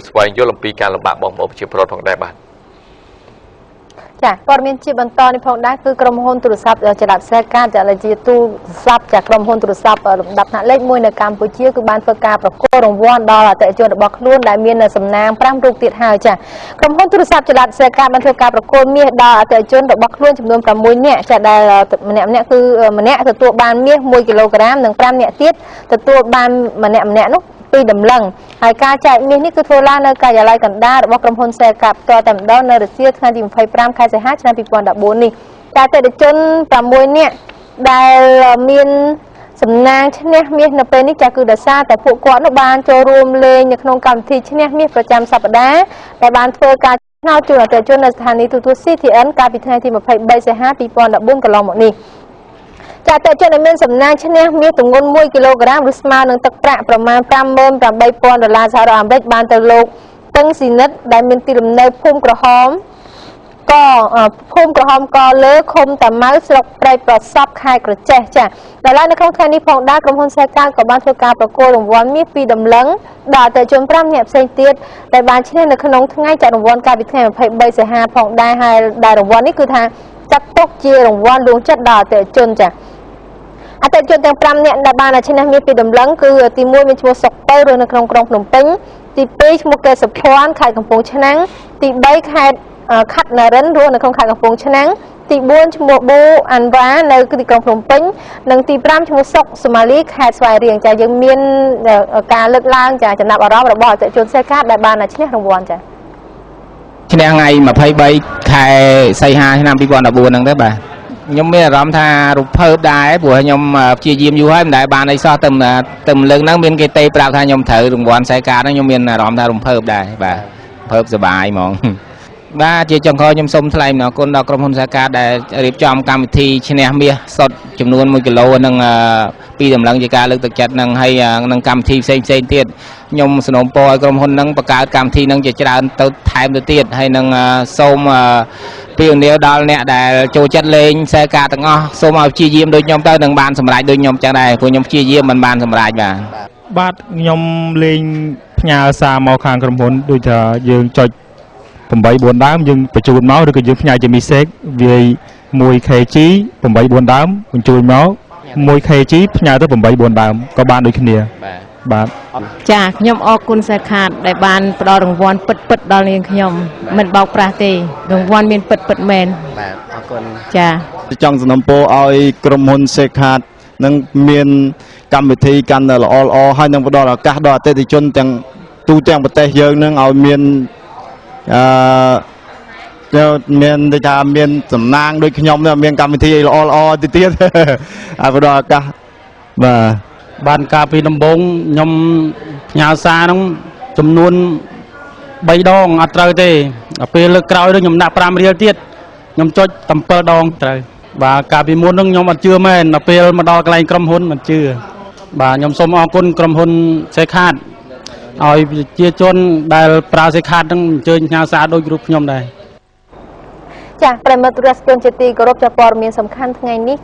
ស្វែងយល់អំពីការលំបាកបងប្អូនប្រជាពលរដ្ឋផងដែរបាទចាព័ត៌មានជាបន្តនេះផងដែរគឺក្រុមហ៊ុនទូរស័ព្ទចល័តសេការដែលជាទូរស័ព្ទจากក្រុមហ៊ុនទូរស័ព្ទលំដាប់ថ្នាក់លេខ1នៅកម្ពុជាគឺបានធ្វើការប្រគល់រង្វាន់ដល់អតិថិជនរបស់ខ្លួនដែលមានសំណាង5រូបទៀតហើយចាក្រុមហ៊ុនទូរស័ព្ទចល័តសេការបានធ្វើការប្រគល់មាសដល់អតិថិជនរបស់ខ្លួនចំនួន6នាក់ចាដែលម្នាក់គឺម្នាក់ទទួលបានមាស1គីឡូក្រាមនិង5នាក់ទៀតទទួលបានម្នាក់នោះពីដំឡឹងហើយការចែកមាសនេះគឺធ្វើឡើងនៅការិយាល័យកណ្ដាលរបស់ក្រុមហ៊ុនសេកាផ្ទាល់តែម្ដងនៅរសៀលថ្ងៃទី25ខែសីហាឆ្នាំ2014នេះការអតិថិជន6នាក់ដែលមានសំណាងឈ្នះមាសនៅពេលនេះចាគឺដោយសារតែពួកគាត់នោះបានចូលរួមលេងនៅក្នុងកម្មវិធីឈ្នះមាសប្រចាំសប្តាហ៍ដែលបានធ្វើការឆ្នោតជូនអតិថិជននៅស្ថានីយ៍ទូរទស្សន៍ CTN កាលពីថ្ងៃទី23សីហា2014កន្លងមកនេះចាអតិថិជនដែលមានសំណាងឈ្នះមាសទម្ងន់1គីឡូក្រាមឬស្មើនឹងទឹកប្រាក់ប្រមាណ$58,000សហរដ្ឋអាមេរិកបានទៅលោកតឹងស៊ីនិតដែលមានទីលំនៅភូមិក្រហមកលើឃុំតាម៉ៅស្រុកព្រៃប្រសពខេត្តក្រចេះចាដល់ហើយនៅក្នុងថ្ងៃនេះផងដែរក្រុមហ៊ុនសេកាក៏បានធ្វើការប្រគល់រង្វាន់មាសពីដំឡឹងដល់អតិថិជន5នាក់ផ្សេងទៀតដែលបានឈ្នះនៅក្នុងថ្ងៃចាក់រង្វាន់កាលពីថ្ងៃ23សីហាផងដែរហើយដែលរង្វាន់នេះគឺថាចាត់ទុកជារង្វាន់លួងចិត្តដល់អតិថិជនចាអតិថិជនទាំង5នាក់ដែលបានឈ្នះមាសពីដំឡឹងគឺទី1មានឈ្មោះសុកពៅរស់នៅក្នុងក្រុងភ្នំពេញទី2ឈ្មោះកេសភ័ណ្ឌខេត្តកំពង់ឆ្នាំងទី3ខេត្តខណ្ឌនរិនរស់នៅក្នុងខេត្តកំពង់ឆ្នាំងទី4ឈ្មោះប៊ូអាន់វ៉ានៅទីក្រុងភ្នំពេញនិងទី5ឈ្មោះសុកសូម៉ាលីខេត្តស្វាយរៀងចាយើងមានការលើកឡើងចាចំណាប់អារម្មណ៍របស់អតិថិជនសេកាដែលបានឈ្នះរង្វាន់ចាឈ្នះថ្ងៃ23ខែសីហាឆ្នាំ2014ហ្នឹងទេបាទខ្ញុំមានអារម្មណ៍ថារំភើបដែរព្រោះខ្ញុំព្យាយាមយូរហើយមិនដែលបានអីសោះទៅលើកហ្នឹងមានគេទេប្រាប់ថាខ្ញុំត្រូវរង្វាន់ខ្សែកាតហ្នឹងខ្ញុំមានអារម្មណ៍ថារំភើបដែរបាទរំភើបសប្បាយហ្មងបាទជាចុងក្រោយខ្ញុំសូមថ្លែងអរគុណដល់ក្រុមហ៊ុនខ្សែកាតដែលរៀបចំកម្មវិធីឈ្នះមាសសុទ្ធចំនួន1គីឡូនិងពីដំឡឹងជាការលើកទឹកចិត្តនឹងហើយនឹងកម្មវិធីផ្សេងទៀតខ្ញុំសនំពរឲ្យក្រុមហ៊ុននឹងបង្កើតកម្មវិធីនឹងជាច្រើនទៅថែមទៅទៀតហើយនឹងសូមពីនីដល់អ្នកដែលចូលចិត្តលេងខ្សែកាតទាំងអស់សូមឲ្យព្យាយាមដូចខ្ញុំទៅនឹងបានសម្រេចដូចខ្ញុំចឹងដែរព្រោះខ្ញុំព្យាយាមមិនបានសម្រេចបាទខ្ញុំលេងផ្ញើសារមកខាងក្រុមហ៊ុនដូចថាយើងចុច8-4ដើមយើងបញ្ជូនមកឬក៏យើងផ្ញើជា message វាយ 1kg 8-4ដើមបញ្ជូនមក 1kg ផ្ញើទៅ8-4ដើមក៏បានដូចគ្នាបាទចាខ្ញុំអរគុណសេខាតដែលបានផ្ដល់រង្វាន់ពិតដល់នាងខ្ញុំមិនបោកប្រាស់ទេរង្វាន់មានពិតមែនបាទអរគុណចាចង់សំណូមពរឲ្យក្រុមហ៊ុនសេខាតនឹងមានកម្មវិធីកាន់តែល្អហើយនឹងផ្ដល់ឱកាសដល់អតិថិជនទាំងទូទាំងប្រទេសយើងនឹងឲ្យមានមានដូចថាមានសំណាងដូចខ្ញុំមានកម្មវិធីល្អទៅទៀតឲ្យផ្ដល់ឱកាសបានការពីដំបូងខ្ញុំផ្ញើសារហ្នឹងចំនួន3ដងអត់ត្រូវទេដល់ពេលលើកក្រោយខ្ញុំដាក់5រៀលទៀតខ្ញុំចុច7ដងត្រូវបាទការពីមុនហ្នឹងខ្ញុំអត់ជឿមែនដល់ពេលមកដល់កន្លែងក្រុមហ៊ុនមិនជឿបាទខ្ញុំសូមអរគុណក្រុមហ៊ុនសេខាតឲ្យប្រជាជនដែលប្រើសេខាតនឹងអញ្ជើញផ្ញើសារដូចរូបខ្ញុំដែរចាប្រិមត្តរស្ទនជាទីគោរពចាព័ត៌មានសំខាន់ថ្ងៃនេះ